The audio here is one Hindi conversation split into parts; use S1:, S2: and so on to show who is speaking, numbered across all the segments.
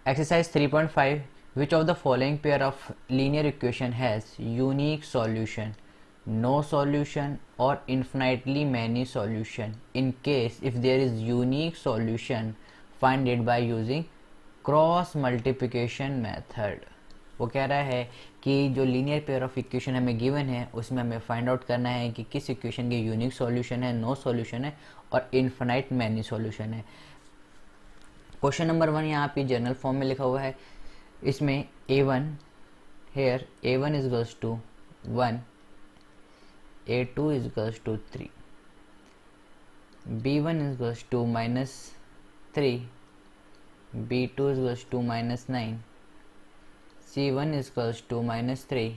S1: Exercise 3.5. Which of the following pair of linear equation has unique solution, no solution, or infinitely many solution? In case if there is unique solution, find it by using cross multiplication method. वो कह रहा है कि जो लीनियर पेयर ऑफ इक्वेशन हमें गिवन है उसमें हमें फाइंड आउट करना है कि किस इक्वेशन के यूनिक सॉल्यूशन है, नो सॉल्यूशन है और इनफाइनाइट मैनी सॉल्यूशन है। क्वेश्चन नंबर 1 यहाँ पे जनरल फॉर्म में लिखा हुआ है। इसमें a1 here a1 is equals to 1, a2 is equals to 3, b1 is equals to -3, b2 is equals to -9, c1 is equals to -3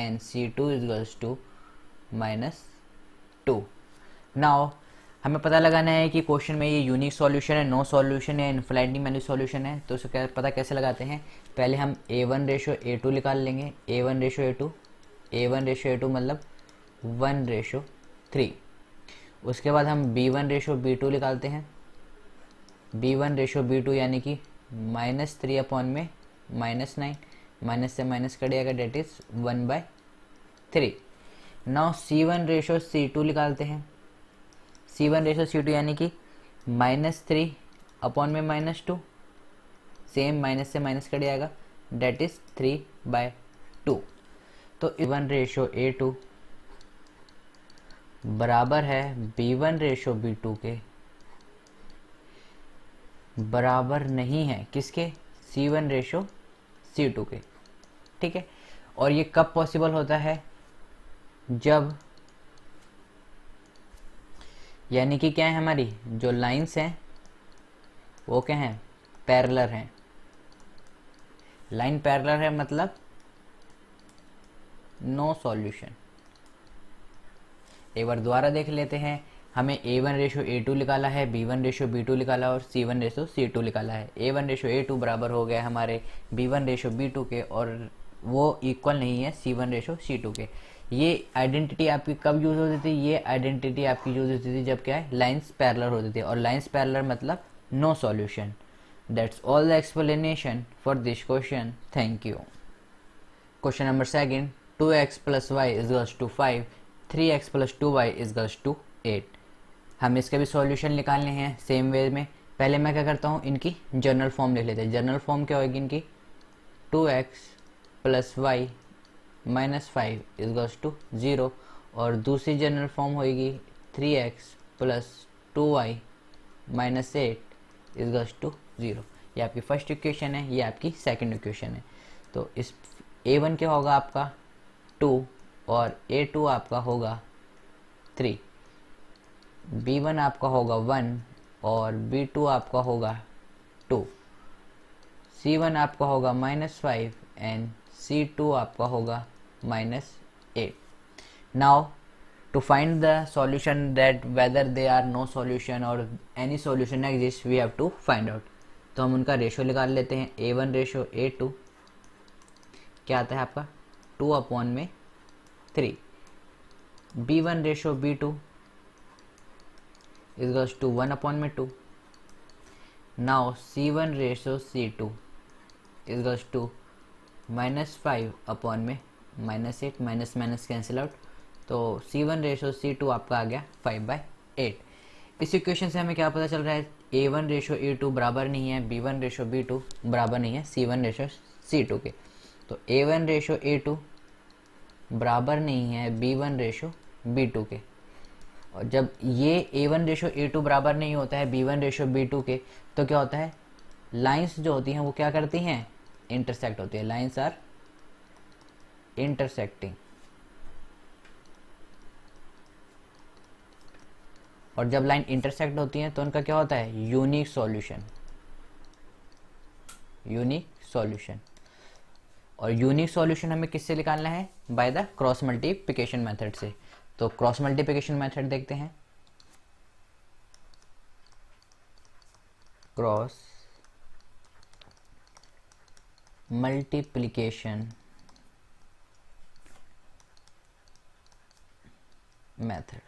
S1: and c2 is equals to -2। Now हमें पता लगाना है कि क्वेश्चन में ये यूनिक सॉल्यूशन है, नो सॉल्यूशन है, इनफाइनाइटली मैनी सॉल्यूशन है। तो उसको पता कैसे लगाते हैं? पहले हम a1 रेशो a2 निकाल लेंगे। a1 ratio a2, a1 ratio a2 मतलब 1 रेशो 3। उसके बाद हम b1 रेशो b2 निकालते हैं। b1 रेशो b2 यानी कि -3 अपॉन में -9, माइनस से माइनस कटेगा, date is 1/3। Now c1 ratio c2 निकालते हैं। c1 रेशो c2 यानी कि -3 अपॉन में -2, सेम माइनस से माइनस कट जाएगा, डेट इज 3/2। तो a1 रेशो a2 बराबर है b1 रेशो b2 के, बराबर नहीं है किसके? c1 रेशो c2 के। ठीक है, और ये कब पॉसिबल होता है? जब यानी कि क्या है, हमारी जो लाइंस हैं वो क्या हैं? पैरेलल हैं। लाइन पैरेलल है मतलब नो सॉल्यूशन। एक बार दोबारा देख लेते हैं। हमें a1 रेशो a2 निकाला है, b1 रेशो b2 निकाला और c1 रेशो c2 निकाला है। a1 रेशो a2 बराबर हो गया हमारे b1 रेशो b2 के, और वो इक्वल नहीं है c1 रेशो c2 के। ये आइडेंटिटी आपकी कब यूज होती थी? ये आइडेंटिटी आपकी यूज होती थी जब क्या है, लाइंस पैरेलल होती थी, और लाइंस पैरेलल मतलब no solution. That's all the explanation for this question. Thank you. Question number second, 2x plus y is equals to 5, 3x plus 2y is equals to 8। हम इसके भी सॉल्यूशन निकालने हैं सेम वे में। पहले मैं क्या करता हूँ, इनकी जनरल फॉर्म लिख लेते हैं। जनरल फॉर्म क्या होगी इनकी? 2x plus y minus 5 is equals to 0, और दूसरी जनरल फॉर्म होगी 3x plus 2y minus 8 is equals to 0। ये आपकी फर्स्ट इक्वेशन है, ये आपकी सेकंड इक्वेशन है। तो इस a1 क्या होगा आपका 2, और a2 आपका होगा 3, b1 आपका होगा 1 और b2 आपका होगा 2, c1 आपका होगा -5 एंड c2 आपका होगा -8। Now to find the solution that whether they are no solution or any solution exists, we have to find out। तो हम उनका रेशो निकाल लेते हैं। a1 रेशो a2 क्या आता है आपका 2 अपॉन में 3, b1 ratio b2 is equals to 1 upon में 2। Now c1 ratio c2 is equals to -5 upon में -8, माइनस माइनस कैंसिल आउट, तो c1 रेशो c2 आपका आ गया 5/8। इस इक्वेशन से हमें क्या पता चल रहा है? a1 रेशो a2 बराबर नहीं है b1 रेशो b2, बराबर नहीं है c1 रेशो c2 के। तो a1 रेशो a2 बराबर नहीं है b1 रेशो b2 के। और जब ये a1 रेशो a2 बराबर नहीं होता है b1 रेशो b2 के, तो क्या होता है? लाइंस जो होती हैं वो क्या करती हैं? इंटरसेक्ट होती है। Lines are intersecting. और जब लाइन इंटरसेक्ट होती है तो उनका क्या होता है? Unique solution. Unique solution. और यूनिक सॉल्यूशन हमें किससे निकालना है? By the cross multiplication method से। तो क्रॉस मल्टीप्लिकेशन मेथड देखते हैं। Cross multiplication method.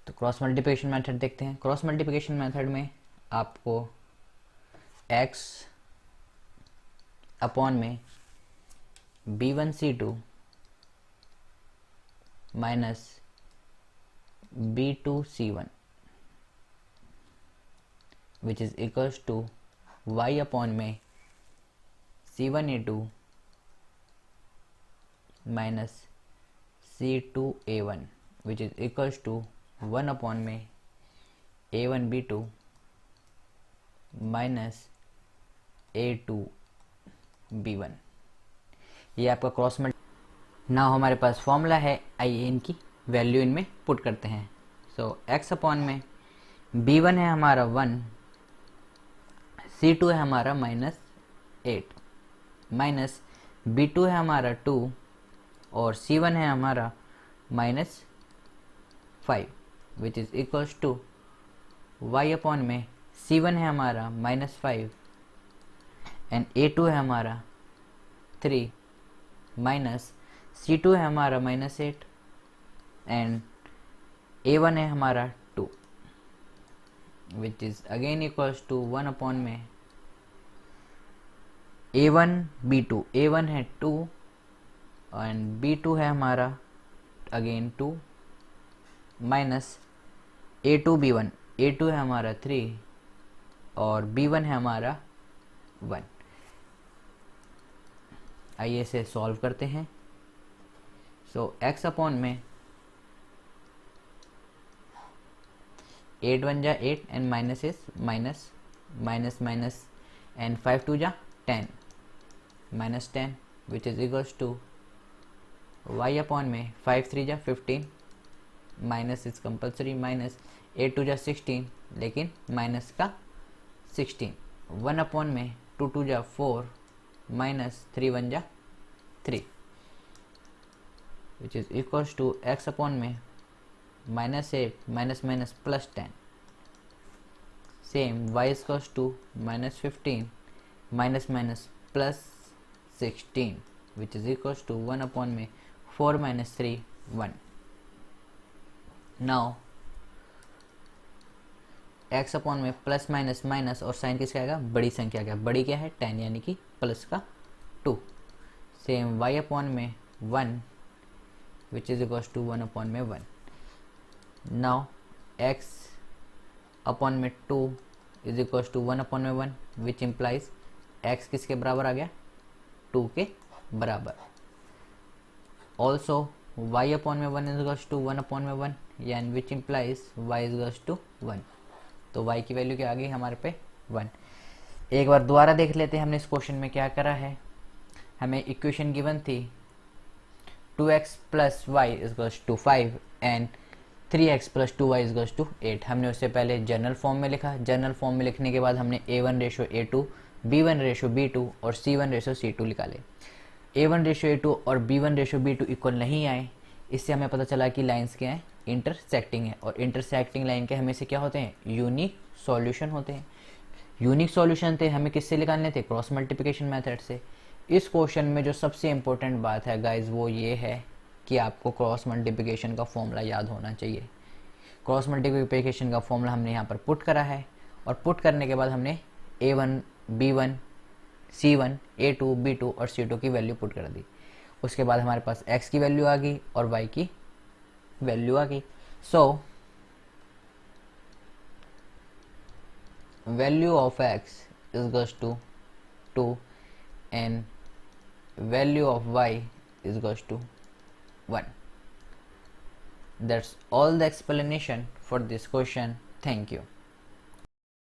S1: तो क्रॉस मल्टीप्लिकेशन मेथड देखते हैं। क्रॉस मल्टीप्लिकेशन मेथड में आपको x अपॉन में b1c2 minus b2c1 which is equals to y upon में c1a2 minus c2a1 which is equals to 1 upon में a1b2 माइनस a2b1। ये आपका क्रॉस मल्टी। नाउ हमारे पास फॉर्मूला है, आइए इनकी वैल्यू इनमें पुट करते हैं। सो x अपॉन में b1 है हमारा 1, c2 है हमारा -8 माइनस b2 है हमारा 2 और c1 है हमारा -5 which is equals to y upon में c1 है हमारा -5 एंड a2 है हमारा 3 माइनस c2 है हमारा -8 एंड a1 है हमारा 2 which is again equals to 1 upon में a1 b2, a1 है 2 एंड b2 है हमारा again 2 minus a2 b1, a2 है हमारा 3 और b1 है हमारा 1। आइए इसे सॉल्व करते हैं। सो x अपॉन में 8 1 जा 8 and minus is minus minus minus and 5 2 जा 10 minus 10 which is equals to y upon में 5 3 जा 15 माइनस इज कंपल्सरी माइनस 8 2 जा 16 लेकिन माइनस का 16 1 अपॉन में 2 2 जा 4 माइनस 3 1 जा 3 which is equals to x upon में -8 minus minus plus 10 same y equals to -15 minus minus plus 16 which is equals to 1 upon में 4 माइनस 3 1। नाउ x अपॉन में प्लस माइनस माइनस और साइन किसका आएगा, बड़ी संख्या का। बड़ी क्या है 10 यानी कि प्लस का 2। सेम y अपॉन में 1 which is equals to 1 upon में 1। नाउ x अपॉन में 2 इज इक्वल्स टू 1 अपॉन में 1 विच इम्प्लाइज x किसके बराबर आ गया 2 के बराबर। ऑल्सो y अपॉन में 1 इज इक्वल्स टू 1 अपॉन में 1 यानी which implies y is equals to 1। तो y की वैल्यू क्या आ गई हमारे पे 1। एक बार दोबारा देख लेते हैं हमने इस क्वेश्चन में क्या करा है। हमें इक्वेशन गिवन थी 2x plus y is to 5 and 3x plus 2y is to 8। हमने उससे पहले जनरल फॉर्म में लिखा। जनरल फॉर्म में लिखने के बाद हमने a1 ratio a2, b1 ratio b2 और c1 रेशो c2 निकाले। a1 रेशो a2 और b1 रेशो b2 इक्वल नहीं आए। इससे हमें पता चला कि लाइंस क्या है, इंटरसेक्टिंग है। और इंटरसेक्टिंग लाइन के हमेशा क्या होते हैं, यूनिक सॉल्यूशन होते हैं। यूनिक सॉल्यूशन थे हमें किससे निकालने थे, क्रॉस मल्टीप्लिकेशन मेथड से। इस क्वेश्चन में जो सबसे इंपॉर्टेंट बात है गाइज वो ये है कि आपको क्रॉस मल्टीप्लिकेशन का फॉर्मूला याद होना चाहिए। क्रॉस मल्टीप्लिकेशन का फॉर्मूला हमने यहाँ पर पुट करा है और पुट करने के बाद हमने a1 b1 c1 a2 b2 और c2 की वैल्यू पुट कर दी। उसके बाद हमारे पास x की वैल्यू आ गई और y की वैल्यू आ गई। So value of x is to 2 and value of y is equals to 1. That's all the explanation for this question. Thank you.